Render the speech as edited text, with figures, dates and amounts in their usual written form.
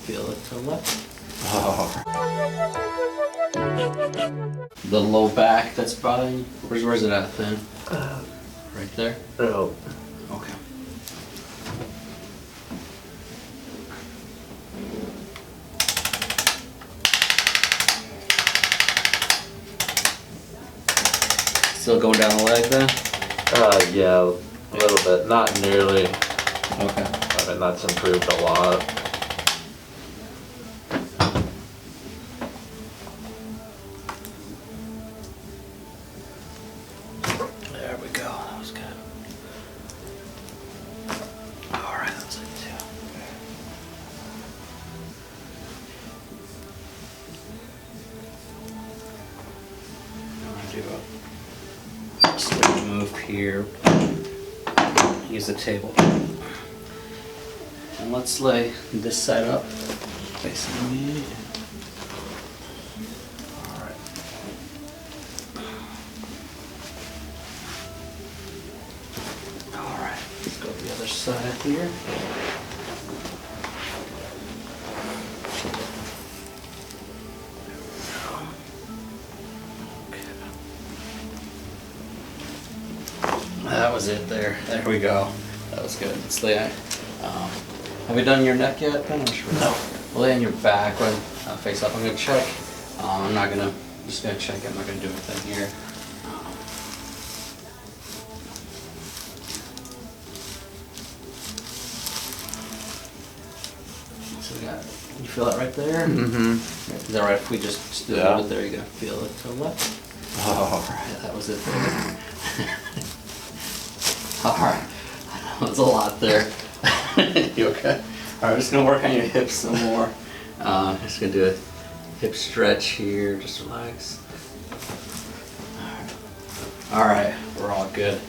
feel it to the left. Oh. The low back that's bothering you, where's it at then? Right there? No. Okay. Still going down the leg then? Yeah, a little bit. Not nearly. Okay. I mean, that's improved a lot. There we go. That was good. Alright, that's it too. I'm gonna do a switch move here. Use the table. And let's lay this side up facing me. Alright. Alright, let's go to the other side here. That was it there. There we go. That was good. Let's lay on. Have we done your neck yet, Ben? No. We'll lay on your back when face up. I'm gonna check. I'm just gonna check it. I'm not gonna do anything here. So we got. You feel that right there? Mm-hmm. Is that right? If we just do a little bit there, you go. Feel it to the left. Oh. Alright, that was it there. Alright, I know it's a lot there. You okay? Alright, I'm just gonna work on your hips some more. Just gonna do a hip stretch here, just relax. Alright, we're all good.